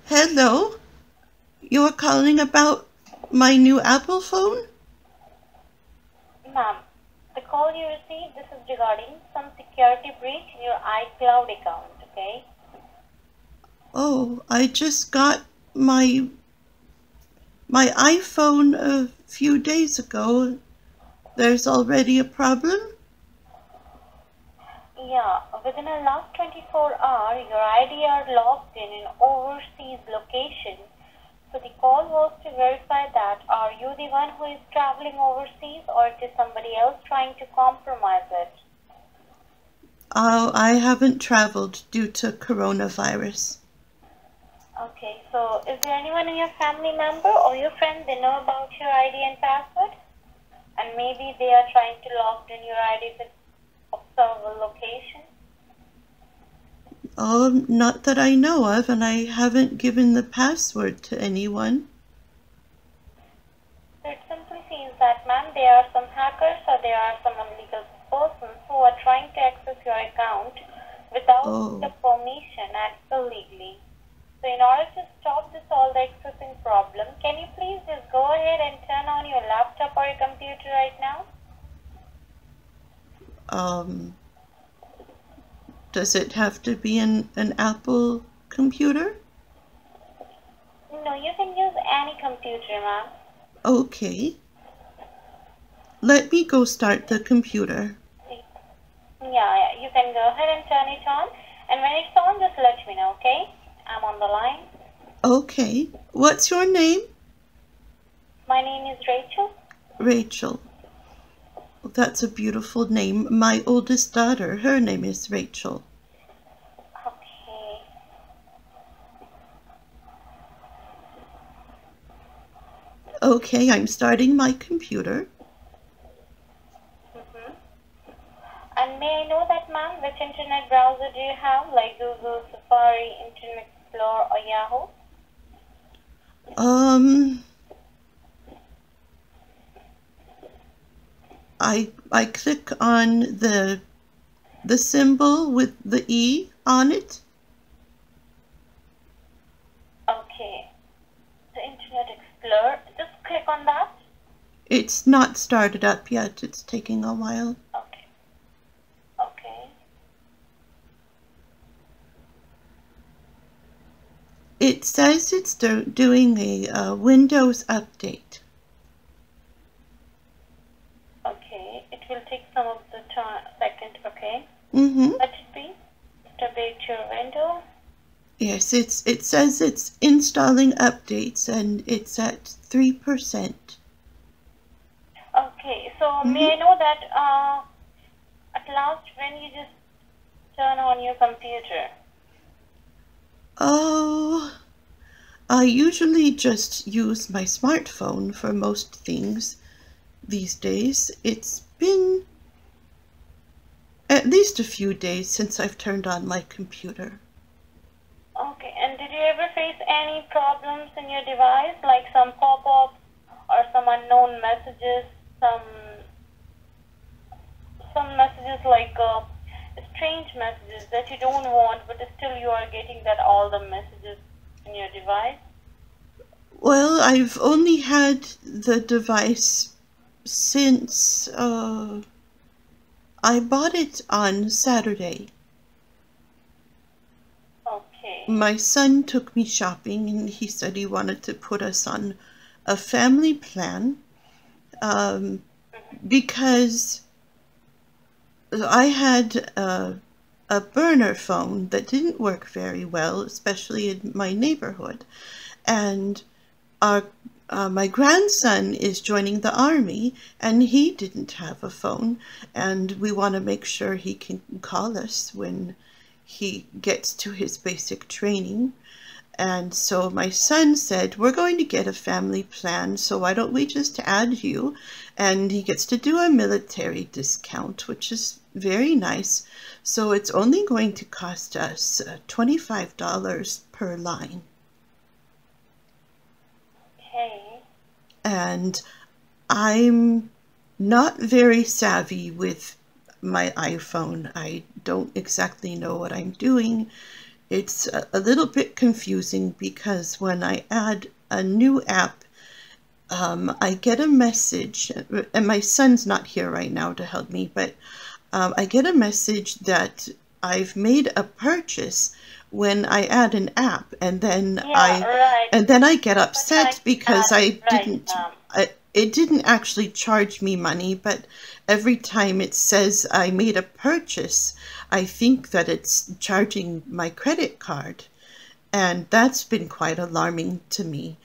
Hello, you are calling about my new Apple phone? Ma'am, the call you received, this is regarding some security breach in your iCloud account, okay? Oh, I just got my iPhone a few days ago. There's already a problem? Yeah, within the last 24 hours, your ID are logged in an overseas location. So the call was to verify that are you the one who is traveling overseas or it is somebody else trying to compromise it? Oh, I haven't traveled due to coronavirus. Okay, so is there anyone in your family member or your friend they know about your ID and password? And maybe they are trying to log in your ID with observable location? Oh, not that I know of, and I haven't given the password to anyone. So it simply seems that, ma'am, there are some hackers or there are some illegal persons who are trying to access your account without the Oh, permission and illegally. So in order to stop this all the accessing problem, can you please just go ahead and turn on your laptop or your computer right now? um, does it have to be an Apple computer? No, you can use any computer, ma'am. Okay. Let me go start the computer. Yeah, you can go ahead and turn it on. And when it's on, just let me know, okay? I'm on the line. Okay. What's your name? My name is Rachel. Rachel. That's a beautiful name. My oldest daughter, her name is Rachel. Okay. Okay, I'm starting my computer. Mm-hmm. And may I know that, ma'am, which internet browser do you have, like Google, Safari, Internet Explorer, or Yahoo? Um, I click on the symbol with the E on it. Okay. The Internet Explorer. Just click on that. It's not started up yet. It's taking a while. Okay. Okay. It says it's doing a Windows update. Okay. It will take some of the time, second. Okay. Mm-hmm. Let it be. Just update your window. Yes, it says it's installing updates and it's at 3%. Okay. So may I Mm-hmm. know that at last when you just turn on your computer? Oh, I usually just use my smartphone for most things these days. It's been at least a few days since I've turned on my computer. Okay, and did you ever face any problems in your device, like some pop-ups or some unknown messages, some messages like strange messages that you don't want, but still you are getting that all the messages in your device? Well, I've only had the device since I bought it on Saturday. Okay. My son took me shopping and he said he wanted to put us on a family plan because I had a burner phone that didn't work very well, especially in my neighborhood. And our my grandson is joining the army and he didn't have a phone, and we want to make sure he can call us when he gets to his basic training. And so my son said, we're going to get a family plan, so why don't we just add you? And he gets to do a military discount, which is very nice. So it's only going to cost us $25 per line. Okay. And I'm not very savvy with my iPhone. I don't exactly know what I'm doing. it's a little bit confusing because when I add a new app, I get a message, and my son's not here right now to help me, but I get a message that I've made a purchase when I add an app, and then I get upset because it didn't actually charge me money, but every time it says I made a purchase, I think that it's charging my credit card, and that's been quite alarming to me.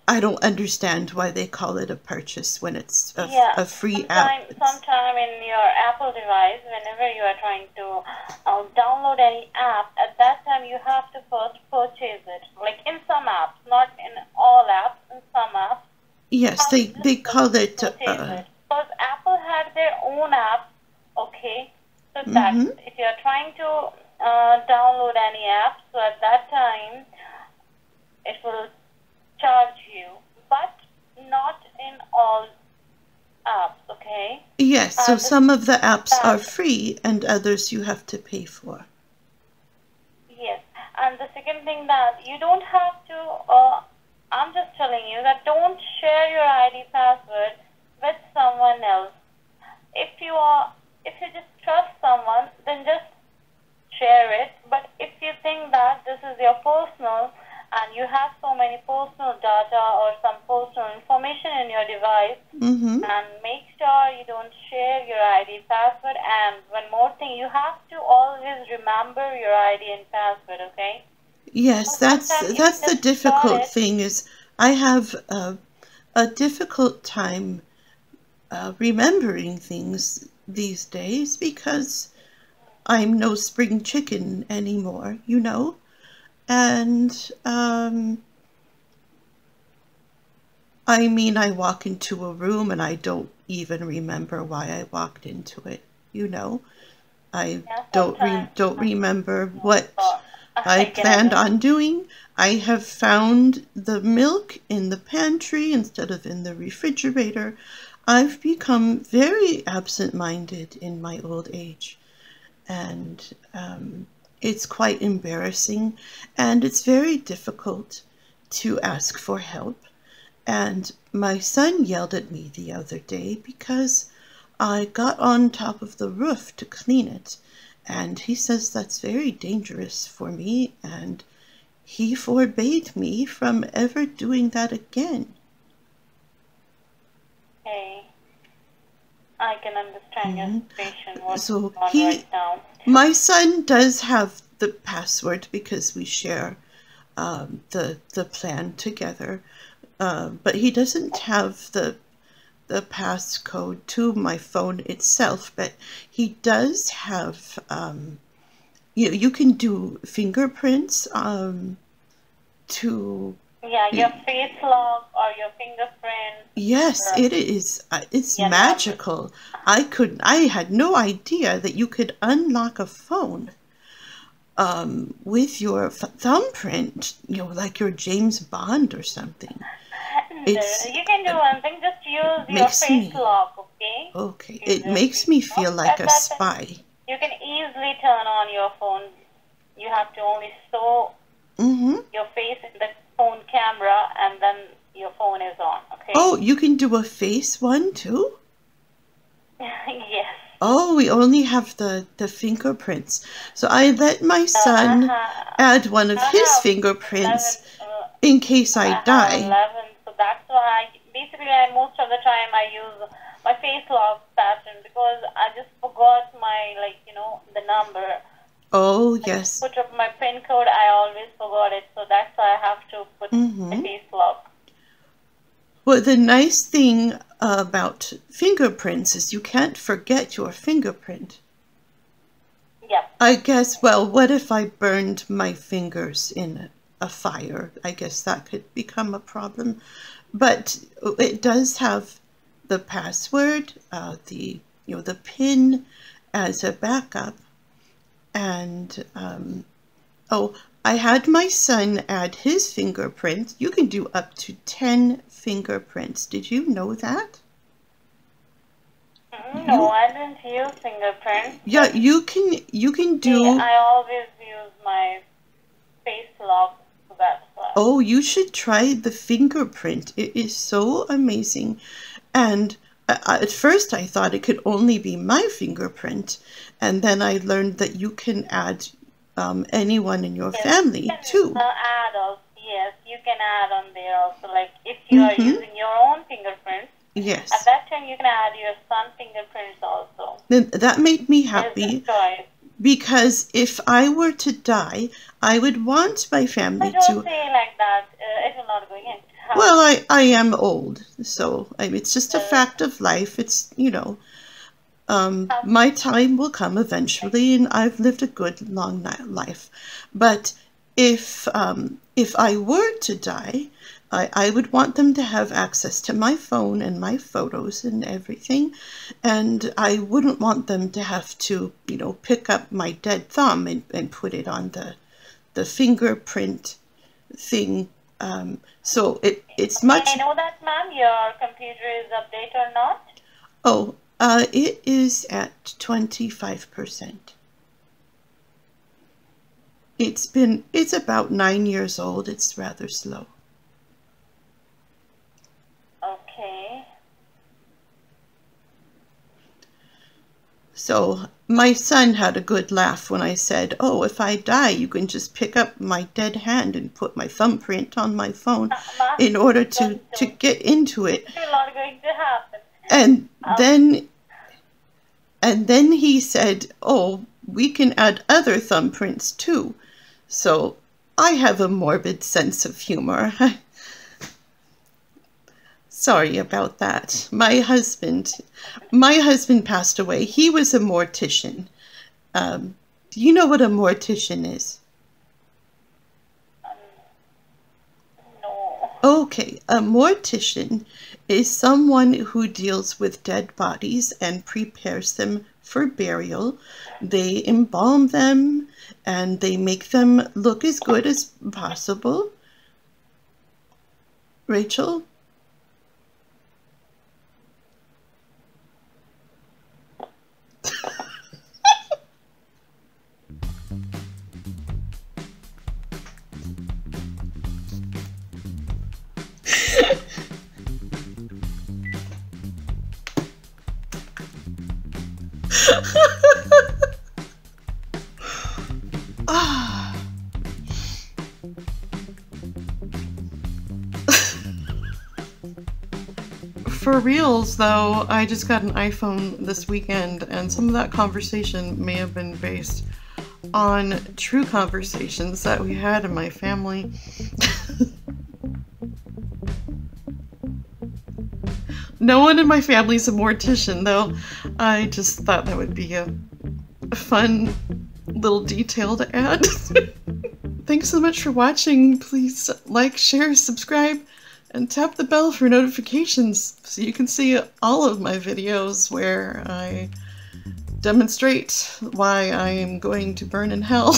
I don't understand why they call it a purchase when it's a free app. Sometime in your Apple device, whenever you are trying to download any app, at that time you have to first purchase it. Like in some apps, not in all apps, in some apps. Yes, they call it. Because Apple had their own app, okay? So that if you are trying to download any app, so at that time it will charge you, but not in all apps, okay? Yes, so some of the apps are free and others you have to pay for. Yes, and the second thing that you don't have to, I'm just telling you that don't share your ID password with someone else. If you just trust someone, then just share it. But if you think that this is your personal, and you have so many personal data or some personal information in your device, and make sure you don't share your ID password. And one more thing, you have to always remember your ID and password, okay? Yes, that's the difficult thing is I have a difficult time remembering things these days because I'm no spring chicken anymore, you know? And I mean, I walk into a room and I don't even remember why I walked into it, you know? I don't remember what I planned on doing. I have found the milk in the pantry instead of in the refrigerator. I've become very absent-minded in my old age, and it's quite embarrassing, and it's very difficult to ask for help. And my son yelled at me the other day because I got on top of the roof to clean it, and he says that's very dangerous for me, and he forbade me from ever doing that again. Okay, I can understand your situation. What's So going on right now? My son does have the password because we share the plan together, but he doesn't have the passcode to my phone itself. But he does have you can do fingerprints to your face lock or your fingerprint. Yes, it is. It's magical. I had no idea that you could unlock a phone with your thumbprint, you know, like your James Bond or something. You can do one thing, just use your face lock, okay? Okay, it makes me feel like a spy. You can easily turn on your phone. You have to only show your face in the phone camera, and then your phone is on, okay? Oh, you can do a face one too? Yes. Oh, we only have the fingerprints. So I let my son add one of his fingerprints in case I die. 11, so that's why basically most of the time I use my face lock pattern because I just forgot my, the number. Oh, yes. I put up my PIN code, I always forgot it, so that's why I have to put the face lock. Well, the nice thing about fingerprints is you can't forget your fingerprint. Yep. I guess, well, what if I burned my fingers in a fire? I guess that could become a problem. But it does have the password, the PIN as a backup. And, I had my son add his fingerprints. You can do up to 10 fingerprints. Did you know that? No, I didn't use fingerprint. Yeah, you can do. I always use my face lock, so that's why. Oh, you should try the fingerprint. It is so amazing. And at first I thought it could only be my fingerprint, and then I learned that you can add anyone in your family too. Add also, yes, you can add on there also. Like if you are using your own fingerprints, Yes. at that time you can add your son's fingerprints also. Then that made me happy, because if I were to die, I would want my family But don't to. say like that. It will not go in. Well, I am old, so it's just a fact of life. It's, my time will come eventually, and I've lived a good long life. But if I were to die, I would want them to have access to my phone and my photos and everything, and I wouldn't want them to have to, pick up my dead thumb and put it on the fingerprint thing. So it's much. I know that, ma'am, your computer is updated or not? Oh, it is at 25%. It's about 9 years old. It's rather slow. Okay. So my son had a good laugh when I said, "Oh, if I die, you can just pick up my dead hand and put my thumbprint on my phone in order to get into it." It's not going to happen. And then he said, "Oh, we can add other thumbprints too." So I have a morbid sense of humor. Sorry about that. My husband passed away. He was a mortician. Do you know what a mortician is? No. Okay, a mortician is someone who deals with dead bodies and prepares them for burial. They embalm them and they make them look as good as possible. Rachel? For reals, though, I just got an iPhone this weekend, and some of that conversation may have been based on true conversations that we had in my family. No one in my family's a mortician, though. I just thought that would be a fun little detail to add. Thanks so much for watching. Please like, share, subscribe, and tap the bell for notifications so you can see all of my videos where I demonstrate why I am going to burn in hell.